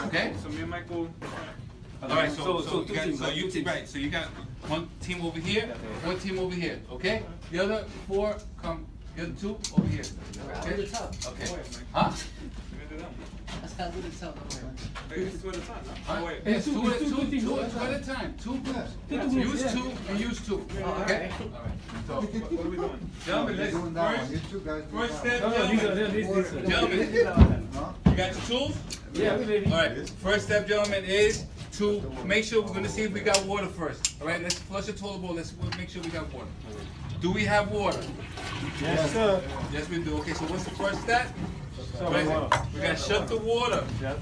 Okay? So me and Michael. All right, so you got one team over here, one team over here, okay? The other four come, the other two over here. Okay? Okay. Huh? That's how good it's up. It's two at a time, no? Huh? Yes, two at a time. Two groups. Use two and use two. Okay? All right. So, What are we doing? gentlemen, first step, gentlemen, you got your tools? Yeah, all right, first step, gentlemen, is to make sure we're going to see if we got water first. All right, let's flush the toilet bowl. Let's make sure we got water. Do we have water? Yes, sir. Yes, we do. Okay, so what's the first step? We got to shut the water. Yep.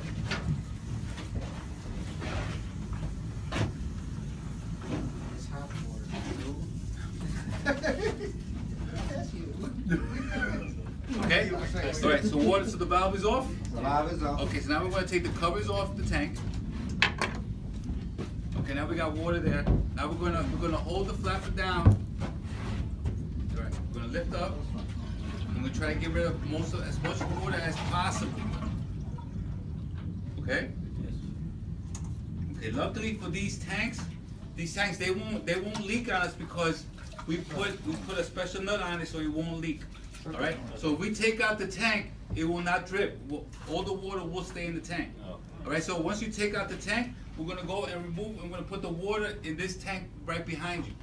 Okay? All right, so water, so the valve is off? The valve is off. Okay, so now we're going to take the covers off the tank. Okay, now we got water there. Now we're gonna hold the flapper down. All right, we're gonna lift up. I'm gonna try to get rid of as much water as possible. Okay? Okay, luckily for these tanks they won't leak on us because we put a special nut on it so it won't leak. All right? So if we take out the tank, it will not drip. All the water will stay in the tank. All right? So once you take out the tank, we're gonna go and remove. I'm gonna put the water in this tank right behind you.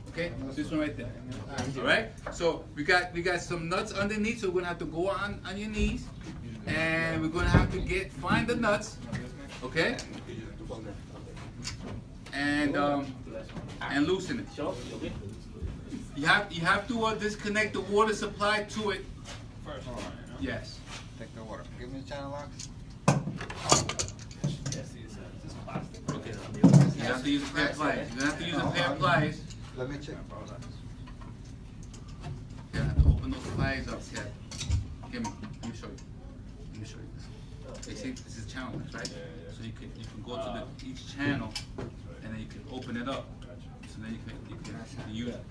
Okay? This one right there. All right? So we got some nuts underneath, so we're gonna have to go on your knees, and we're gonna have to find the nuts. Okay? And loosen it. You have to disconnect the water supply to it first. Yes. Take the water. Give me the channel locks. Okay. You have to use a pair of pliers. You're gonna have to use a pair of pliers. Let me check. You have to open those pliers up. Yeah. Give me. Let me show you. Let me show you this. You see, this is channels, right? So you can go to each channel, and then you can open it up. So then you can use it.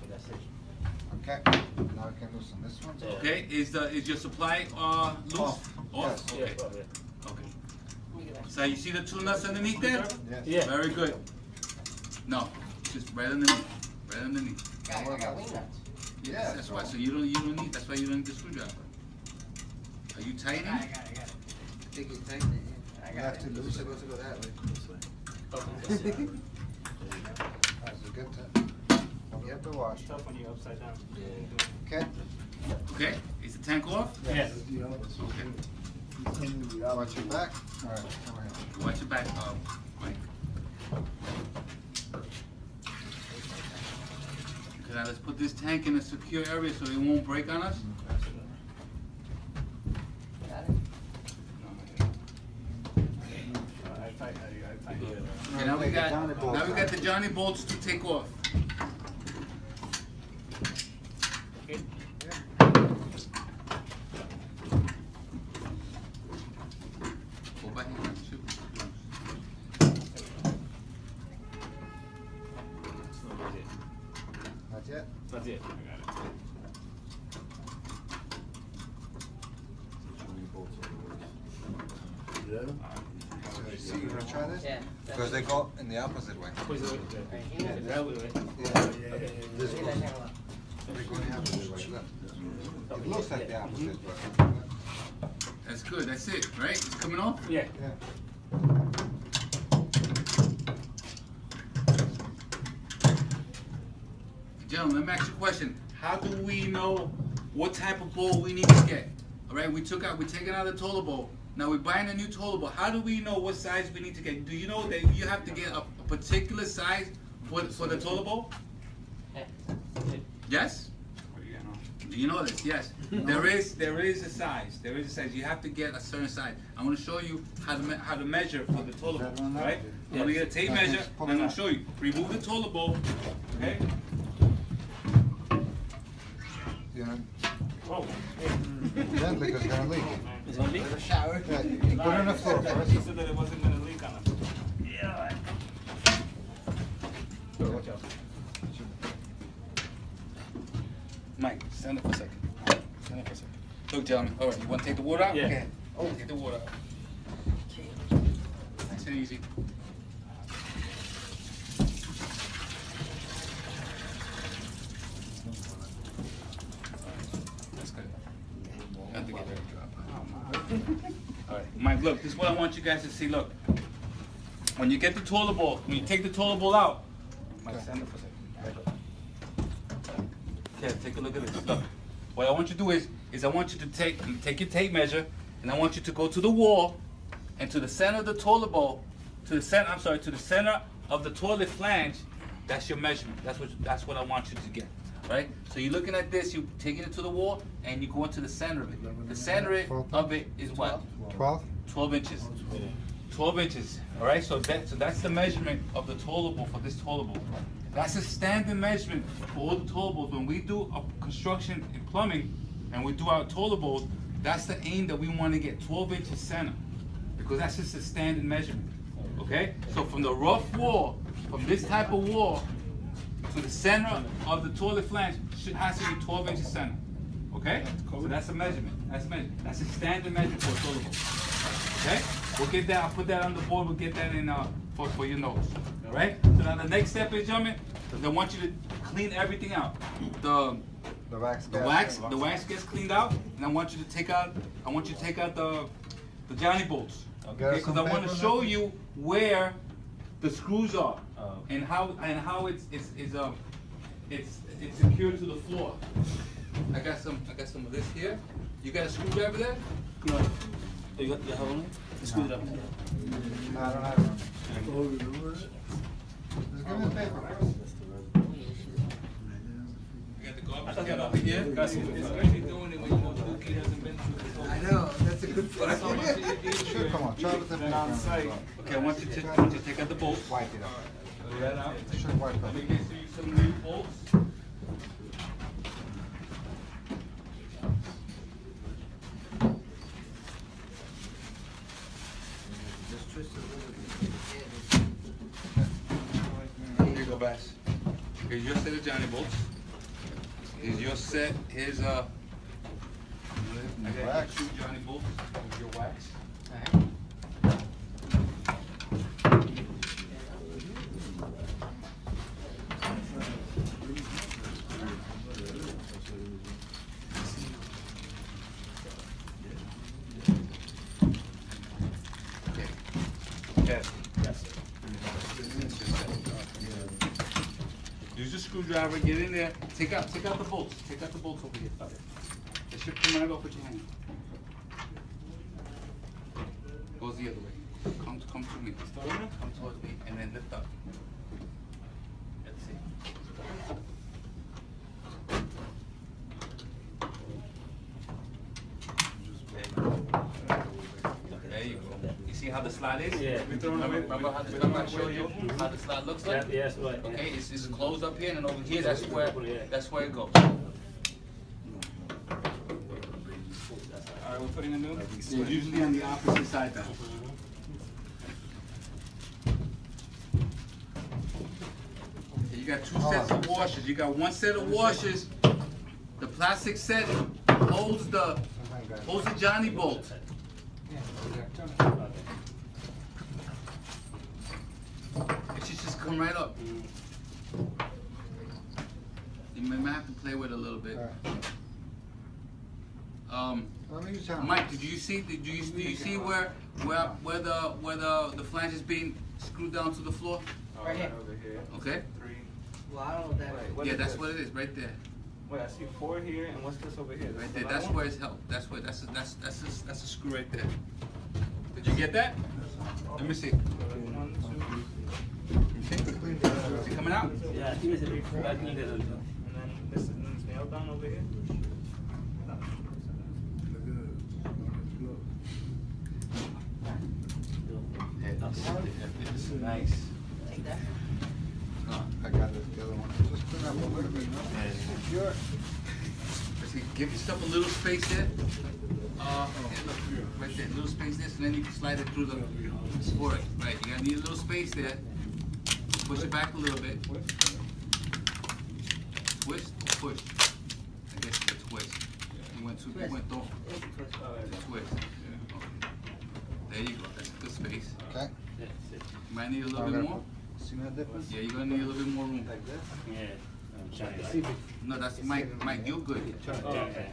Okay. Now I can loosen this one. Okay. Is your supply loose? Off. Off? Yes. Okay. Okay. So you see the two nuts underneath there? Yes. Yeah. Very good. No, just right underneath. Right underneath. I got wing nuts. Yes, that's why. So you don't need. That's why you don't need the screwdriver. Are you tightening? I got it. I think you tighten it. I You got have it. to loosen Supposed to go that way. That's a good time. Don't get the wash. Tough when you're upside down. Okay. Okay. Is the tank off? Yes. Okay. Watch your back. All right. Come here. Watch your back, Mike. Okay, now let's put this tank in a secure area so it won't break on us. Got it. Okay, now we got the Johnny bolts to take off. Go back and shoot. Not yet. That's it. So you gonna try this? Yeah. Because they go in the opposite way. Right here. Yeah. This Leave one. that channel up. They go the opposite way. Look. It looks like the opposite, but. That's good. That's it, right? It's coming off? Yeah. Yeah. Gentlemen, let me ask you a question. How do we know what type of bowl we need to get? All right, we're taking out the toilet bowl. Now we're buying a new toilet bowl. How do we know what size we need to get? Do you know that you have to get a particular size for the toilet bowl? Yes? Do you know this? Yes. There is a size. There is a size. You have to get a certain size. I'm going to show you how to measure for the toilet bowl. Right? I'm going to get a tape measure and I'm going to show you. Remove the toilet bowl. Okay? You know, Oh. gently because it's gonna leak. It's gonna leak? Shower. Yeah, you put it on the floor first. He said that it wasn't going to leak on us. Yeah. Watch out. Mike, stand up for a second. Stand up for a second. Look, gentlemen. All right, you want to take the water out? Yeah. Okay. Oh, take the water out. and easy. That's good. I have to get ready to drop. All right, Mike, look, this is what I want you guys to see. Look, when you get the toilet bowl, when you take the toilet bowl out, Mike, stand up for a second. Okay, take a look at this. Look, what I want you to do is I want you to take your tape measure, and I want you to go to the wall, and to the center of the toilet bowl, to the center of the toilet flange. That's your measurement. That's what I want you to get. Right? So you're looking at this, you're taking it to the wall, and you go into the center of it. The center of it is what? 12? 12 inches. 12 inches. All right. So that's the measurement of the toilet bowl for this toilet bowl. That's a standard measurement for all the toilet bowls. When we do a construction in plumbing, and we do our toilet bowls, that's the aim that we want to get 12 inches center, because that's just a standard measurement. Okay. So from the rough wall, from this type of wall, to the center of the toilet flange has to be 12 inches center. Okay? So that's a measurement. That's a standard measurement for a toilet bowl. Okay? We'll get that. I'll put that on the board. We'll get that in for your notes. All right? So now the next step is, gentlemen, I want you to clean everything out. The wax gets cleaned out, and I want you to take out the Johnny bolts. Okay? Because I want to show you where the screws are. And how it's secured to the floor. I got some of this here. You got a screwdriver there? No. You have one? Screwdriver. No, I don't have one. Just give me the paper first. You got the garbage can over here. Especially doing it when you know Dookie hasn't been through this. I know, that's a good point. Sure, come on, try with the paper. Okay, I want you to take out the bolts. Wipe it up. Pull that out. Sure, wipe it Let up. me get you some new bolts. Just twist it a little bit. Here you go, Bass. Here's your set of Johnny bolts. Here's your set. Here's I got Wax. 2 Johnny bolts. Here's your wax. Use the screwdriver, get in there, take out the bolts. Take out the bolts over here. It should come right off with your hand. Goes the other way. Come to me. Come towards me and then lift up. Let's see. There you go. You see how the slide is? Yeah. Remember how I showed you how the slide looks like? Yeah, yes, right. Okay, it's closed up here, and then over here, that's where it goes. Alright, we're putting a new. It's usually on the opposite side now. Okay, you got 2 sets of washers. You got 1 set of washers. The plastic set holds the Johnny bolt. It should just come right up. You might have to play with it a little bit. Mike, do you see where the flange is being screwed down to the floor? Right here. Over here. Okay. 3. Well, I don't know what that is. Yeah, that's what it is, right there. Wait, I see 4 here, and what's this over here? Right there. That's where it's held. That's a screw right there. Did you get that? Let me see. 1, 2. Is it coming out? Yeah, he was a big bad nigga. And then this is nailed down over here. It's nice. Take that. I got the other one. Just clean up a little bit, no? Sure. See, give yourself a little space there. Right there, little space there, so then you can slide it through the squirt. Right, you gotta need a little space there. Push it back a little bit. Twist, push. I guess it's a twist. You went off. Twist. Okay. There you go. That's a good space. Okay. Yes. You might need a little I'm bit gonna more. put- See that difference? Yeah, you're gonna need a little bit more room. Like this? Yeah. I'm trying to See, No, that's Mike Gilgood. Oh, okay.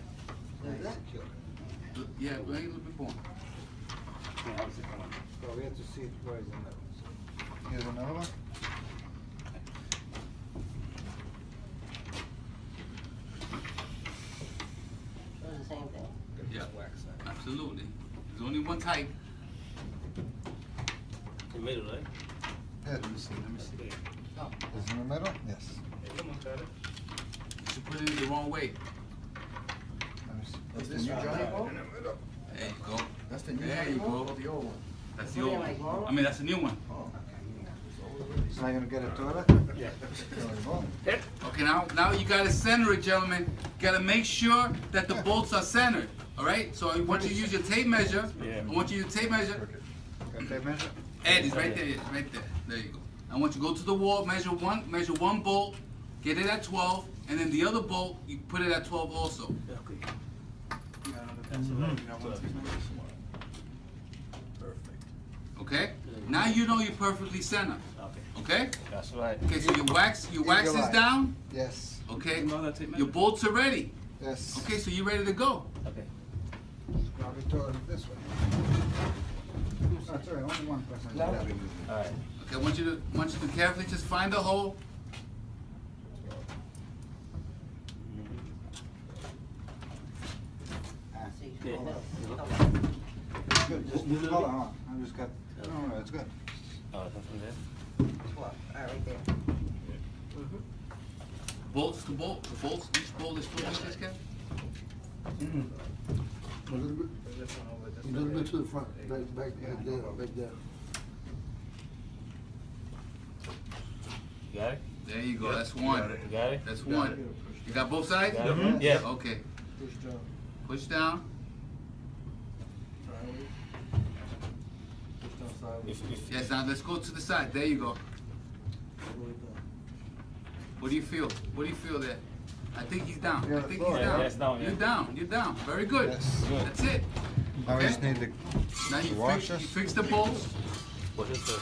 Yeah, we need a little bit more. Yeah, I was thinking, come on. So we have to see where is the middle. Here's another one. It was the same thing. Yeah, absolutely. There's only one type. The middle, right? Yeah, let me see. Is in the middle? Yes. You should put it in the wrong way. Let me see. That's the new Johnny ball? There you go. That's the new There Johnny you ball? go. The old one. That's the old one. I mean, that's the new one. So I'm gonna get a toilet? Yeah. There we go. Okay, now you gotta center it, gentlemen. You gotta make sure that the bolts are centered. All right. So I want you to use your tape measure. Yeah. I want you to tape measure. Got tape measure? Ed is right there. It's right there. There you go. I want you to go to the wall, measure one bolt, get it at 12, and then the other bolt you put it at 12 also. Okay? Now you know you're perfectly centered. Okay. Okay? That's right. Okay, so your wax You're is right. down. Yes. Okay? You know that tape Your measure? bolts are ready. Yes. Okay, so you're ready to go. Okay. Now we toilet this way. Oh, sorry, only one person. All right. Okay, I want you to carefully just find a hole. See, Yeah. It's good. Just This is color, it? huh? I just got. No, it's good. Oh, come from there? What? Right there. Bolts to bolt. The bolts, each bolt is 4 inches, Kev? A little bit to the front, back there. You got it? There you go. That's one. You got it? That's one. You got both sides? Got it? Yeah. Okay. Push down. Push down. Push down sideways. If Yes, now let's go to the side. There you go. What do you feel? What do you feel there? I think he's down. I think he's Yeah, down. that's down, yeah. You're down. You're down. Very good. Yes. That's it. Now we Okay. just need Now the you washers. fix the bolts. What is the?